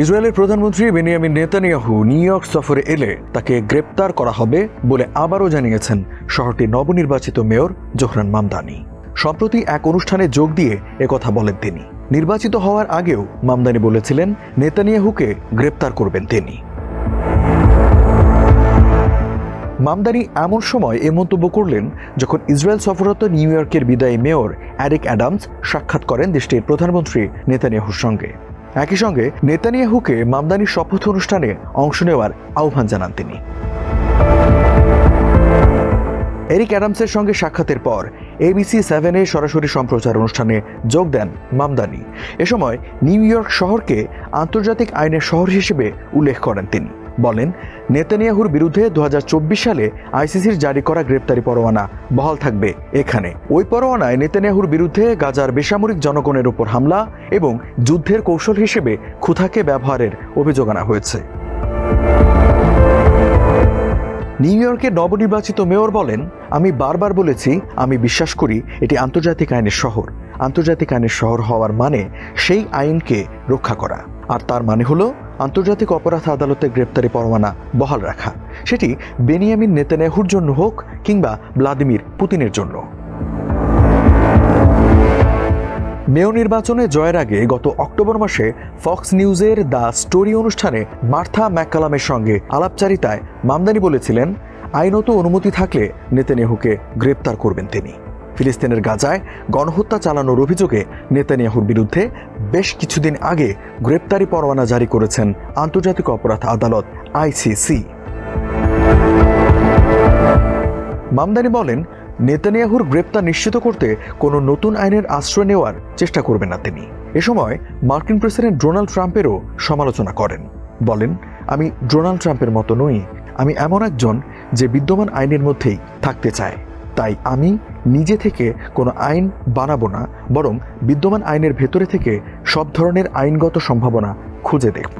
ইসরায়েলের প্রধানমন্ত্রী Benjamin Netanyahu new York সফরে এলে তাকে গ্রেপ্তার করা হবে বলে আবারও জানিয়েছেন শহরটির নবনির্বাচিত মেয়র জোহরান মামদানি। সম্প্রতি এক অনুষ্ঠানে যোগ দিয়ে একথা বলেন তিনি। নির্বাচিত হওয়ার আগেও মামদানি বলেছিলেন নেতানিয়াহুকে গ্রেপ্তার করবেন তিনি। মামদানি এমন সময় এ মন্তব্য করলেন যখন ইসরায়েল সফররত নিউ ইয়র্কের বিদায়ী মেয়র এরিক অ্যাডামস সাক্ষাৎ করেন দেশটির প্রধানমন্ত্রী নেতানিয়াহুর সঙ্গে। একই সঙ্গে নেতানিয়াহুকে মামদানির শপথ অনুষ্ঠানে অংশ নেওয়ার আহ্বান জানান তিনি। এরিক অ্যাডামসের সঙ্গে সাক্ষাতের পর ABC 7-এ সরাসরি সম্প্রচার অনুষ্ঠানে যোগ দেন মামদানি। এ সময় নিউ ইয়র্ক শহরকে আন্তর্জাতিক আইনের শহর হিসেবে উল্লেখ করেন তিনি। বলেন, নেতানিয়াহুর বিরুদ্ধে 2024 সালে আইসিসির জারি করা গ্রেপ্তারি পরোয়ানা বহাল থাকবে এখানে। ওই পরোয়ানায় নেতানিয়াহুর বিরুদ্ধে গাজার বেসামরিক জনগণের উপর হামলা এবং যুদ্ধের কৌশল হিসেবে ক্ষুধাকে ব্যবহারের অভিযোগ আনা হয়েছে। নিউ ইয়র্কের নবনির্বাচিত মেয়র বলেন, আমি বারবার বলেছি আমি বিশ্বাস করি এটি আন্তর্জাতিক আইনের শহর। আন্তর্জাতিক আইনের শহর হওয়ার মানে সেই আইনকে রক্ষা করা, আর তার মানে হলো আন্তর্জাতিক অপরাধ আদালতে গ্রেপ্তারি পরোয়ানা বহাল রাখা, সেটি বেনিয়ামিন নেতানিয়াহুর জন্য হোক কিংবা ভ্লাদিমির পুতিনের জন্য। মেয়র নির্বাচনে জয়ের আগে গত অক্টোবর মাসে ফক্স নিউজের দ্য স্টোরি অনুষ্ঠানে মার্থা ম্যাককালামের সঙ্গে আলাপচারিতায় মামদানি বলেছিলেন, আইনত অনুমতি থাকলে নেতানিয়াহুকে গ্রেপ্তার করবেন তিনি। ফিলিস্তিনের গাজায় গণহত্যা চালানোর অভিযোগে নেতানিয়াহুর বিরুদ্ধে বেশ কিছুদিন আগে গ্রেপ্তারি পরোয়ানা জারি করেছেন আন্তর্জাতিক অপরাধ আদালত ICC। মামদানি বলেন, নেতানিয়াহুর গ্রেপ্তার নিশ্চিত করতে কোনো নতুন আইনের আশ্রয় নেওয়ার চেষ্টা করবেন না তিনি। এ সময় মার্কিন প্রেসিডেন্ট ডোনাল্ড ট্রাম্পেরও সমালোচনা করেন। বলেন, আমি ডোনাল্ড ট্রাম্পের মতো নই। আমি এমন একজন যে বিদ্যমান আইনের মধ্যেই থাকতে চায়। তাই আমি নিজে থেকে কোনো আইন বানাবো না, বরং বিদ্যমান আইনের ভেতরে থেকে সব ধরনের আইনগত সম্ভাবনা খুঁজে দেখব।